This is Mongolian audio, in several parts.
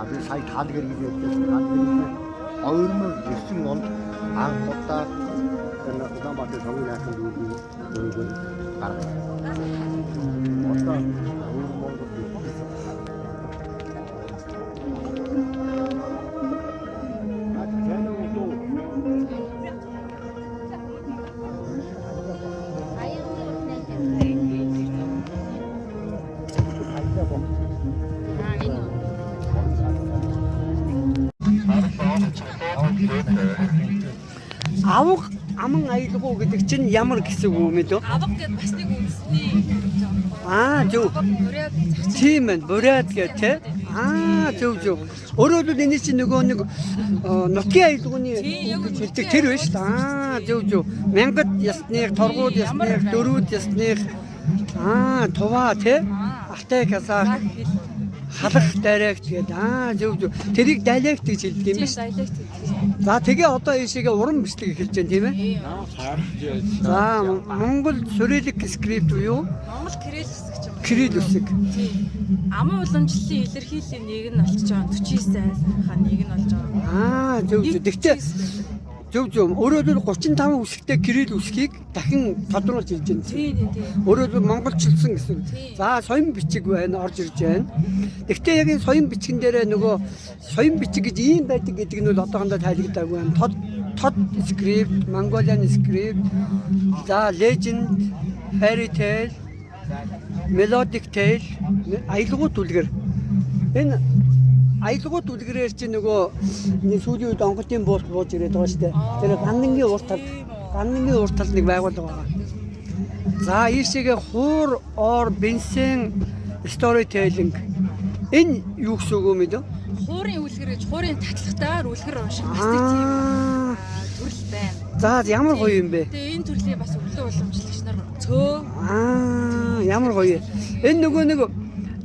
би сая таалгэр хэлээд таалгэр ойрмог 9 онд анх удаа энэ Улаанбаатар сонгын яасан дүүргийн гаргав. Одоо ойрмог авах аман аялгуу гэдэг чинь ямар гэсэн үг юм бэ? Авах гэд бас нэг үндэсний зөв. Тийм ээ, буряд гэх те. Зөв. Өөрөөр энэ чинь нөгөө нэг нутгийн аялгууны гэж хэлдэг тэр байна шүү дээ. Зөв. Мянгад ясных, торгууд ясных, дөрүүд ясных. Туваа те. Алтай казах халах дайрагт гэдэг. Зөв. Тэрийг диалект гэж хэлдэг юм биш. За тэгээ одоо ийшээгээ уран бичлэг эхэлж байна тийм ээ. За Монгол Сурилик скрипт буюу Монгол Кирилл үсэг ч юм. Кирилл үсэг. Аман уламжлалын илэрхийллийн нэг нь олчж байгаа 49 сайхаа нэг нь болж байгаа. Зөв. Тэгтээ зөв. Өөрөөр 35 үсэгтэй Кирилл үсгийг дахин тодруулж ирж байна. Тийм. Өөрөөр монголчилсан гэсэн. За соён бичиг байна орж ирж байна. Тэгтээ яг энэ соён бичгэн дээрээ нөгөө соён бичиг гэж ийм байдаг гэдэг нь бол одоохондоо тайлбарлагдаагүй байна. Тод скрипт, Mongolian скрипт, за legend, fairy tale, melodic tale, аялгуу дүлгэр. Энэ аялгуу дүлгэрээр чи нөгөө сүүлийн үед онготын буулт бууж ирээд байгаа шүү дээ. Тэр гандангийн урт тал нэг байгууллага байгаа. За ийшээгээ хуур or бенсэн storytelling. Энэ юу гэсэн үг юм бэ? Хуурын үлгэр гэж хуурын татлагтаар үлгэр унших бас тийм төрөл байна. За ямар гоё юм бэ? Тэгээ энэ төрлийн бас өглөө уламжлагч нар цөө. Ямар гоё. Энэ нөгөө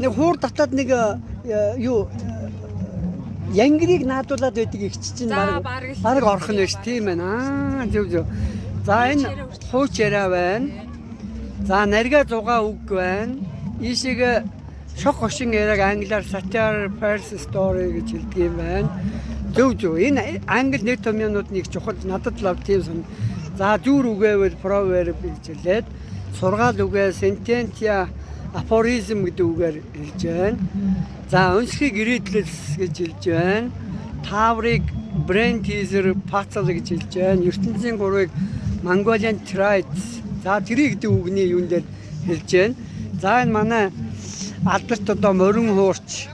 нэг хуур татаад нэг юу янгирыг наадуулаад байдаг их чинь баг орох нь биш тийм байна. Зөв. За энэ хууч яриа байна. За нарга зугаа үг байна. Ийшээгээ шок хошин яриаг англиар satire verse story гэж хэлдэг юм байна. Зөв. Энэ англи нэр томьёонууд нэг чухал надад лав тийм сан. За зүүр үгээвэл proverb гэж хэлээд сургаал үгээ sententia aphorism гэдэг үгээр хэлж байна. За өнсхийг ирээдлэлс гэж хэлж байна. Таврыг brain teaser puzzle гэж хэлж байна. ертөнцийн гурвыг Mongolian traits. За тэрий гэдэг үгний юун дээр хэлж байна. За энэ манай алдарт одоо морин хуурч,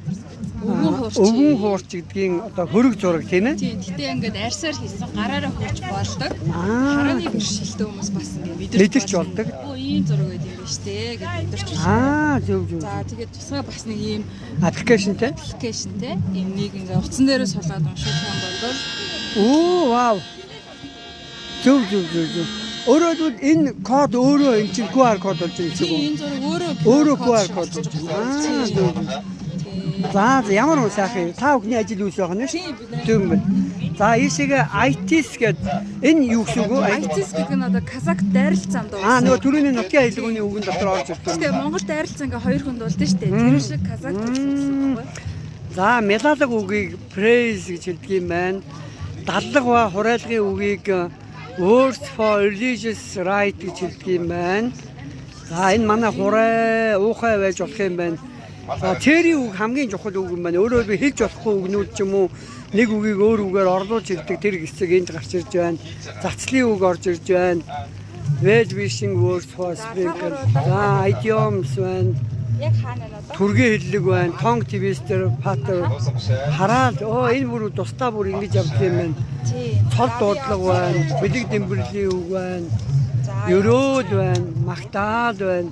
өвгөн хуурч гэдгийн одоо хөрөг зураг тийм ээ. Тийм. Гэтэ ингээд арьсаар хийсэн гараараа хурж болдог. Харааны бэрхшээлтэй хүмүүс бас ингээд мэдэрч болдог. Ийм зураг байдаг юм шүү дээ гэж мэдэрч байна. Зөв. За тэгээд тусгай бас нэг ийм Аппликейшнтэй. Ийм нэг ингээд утсан дээрээ суулгаад унших юм бол Вау. Зөв. Өөрөөр энэ код өөрөө энэ чинь QR код болж байгаа юм. энэ зураг өөрөө QR код болж байна. Зөв. За ямар уу сайхан. Та бүхний ажил үүс байх нь шүү. Тийм байна. За ийшээгээ ITS гэдэг энэ юу гэсэн үг вэ? ITS гэдэг нь одоо казак дайралцсан дуу. Нөгөө түрүүний нутгийн аялгауны үгэн дотор орж ирдэг. Тэгээ Монгол дайралцсан ингээ хоёр хүнд болд нь шүү дээ. Тэр шиг казак гэсэн үг байна. За мелалаг үгийг praise гэж хэлдэг юм байна. Даллаг ба хурайлгын үгийг words for religious right гэж хэлдэг юм байна. За энэ манай хурай уухай байж болох юм байна. За тэрийн үг хамгийн чухал үг юм байна. Өөрөөр хэлж болохгүй үгнүүд ч юм уу нэг үгийг өөр үгээр орлуулж хэлдэг тэр хэсэг энд гарч ирж байна. Зацлын үг орж ирж байна. Well wishing words for speaker. За idioms байна. Яг хаана надад Түргээ хэллэг байна. Tongue twister, pattern. Хараад энэ бүр тусдаа бүр ингэж явдаг юм байна. Цол дуудлага байна. Бэлэг дэмбэрлийн үг байна. Өрөөд байна. Магтаал байна.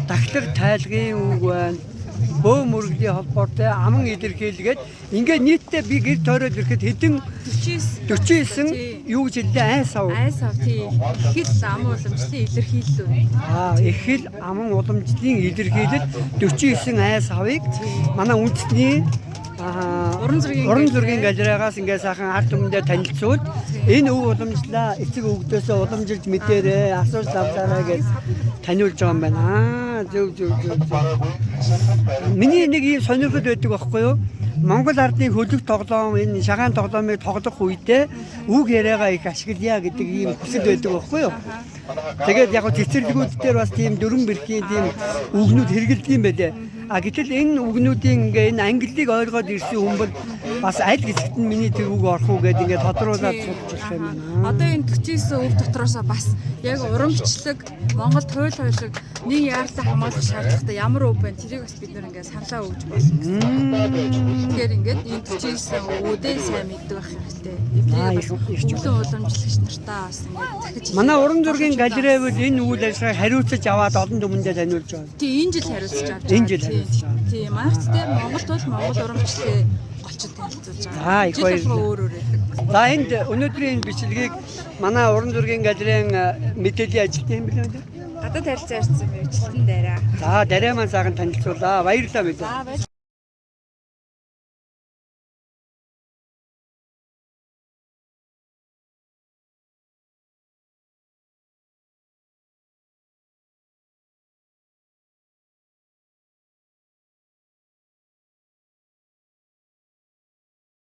Дахлаг тайлгын үг байна. Бөө мөргөлийн холбоотой аман илэрхийлгээд ингээд нийтдээ би гэр тойроод ирэхэд хэдэн 49 юу гэж хэллээ айс ав тий. Ихэл аман уламжлалын илэрхийлэл. Ихэл аман уламжлалын илэрхийлэл 49 айс авыг манай үндэсний Уран зургийн уран зургийн галерейгаас ингээд сайхан ард түмэндээ танилцуулж энэ өв уламжлаа эцэг өвгдөөсөө уламжилж мэдээрээ асууж давтаарай гэж таниулж байгаа юм байна. Зөв. Миний нэг ийм сонирхол байдаг байхгүй юу? Монгол ардын хөлөг тоглоом энэ шагаан тоглоомыг тоглох үедээ үг яриагаа их ашиглая гэдэг ийм хүсэл байдаг байхгүй юу? Тэгээд яг цэцэрлэгүүд дээр бас тийм дөрвөн бэрхийн тийм үгнүүд хэрэгэлдэг юм байлээ. Гэтэл энэ үгнүүдийн ингээ энэ англиг ойлгоод ирсэн хүн бол бас аль хэсэгт нь миний тэр үг орох уу гэдэг ингээ тодруулаад судалж юм байна. Одоо энэ 49 өв дотроос бас яг урамчлаг Монгол туйл хойлог нэг яаралтай хамгаалах шаардлагатай ямар өв байна тэрийг бас бид нэр ингээ саналаа өгж болно гэсэн. Тэгэхээр ингээд энэ 49 өвдөө сайн мэддэг байх хэрэгтэй. Эвлийг бас өглөө уламжлагч нартаа бас ингээ захиж. Манай уран зургийн галерей бол энэ үйл ажиллагааг хариуцаж аваад олон түмэндээ таниулж байгаа. Тийм энэ жил хариуцаж авч байгаа. Энэ жил хариуцаж. Тийм манайхтай Монгол тул Монгол урамчлалын голчид танилцуулж байгаа. Их баярлалаа. Өөр байдаг. За энд өнөөдрийн энэ бичлэгийг манай уран зургийн галерейн мэдээллийн ажилтны юм билээ. Гадаад харилцаа ярьсан мэргэжилтэн дараа. За дараа маань сайхан танилцуулаа. Баярлалаа мэдээ. За баярлалаа.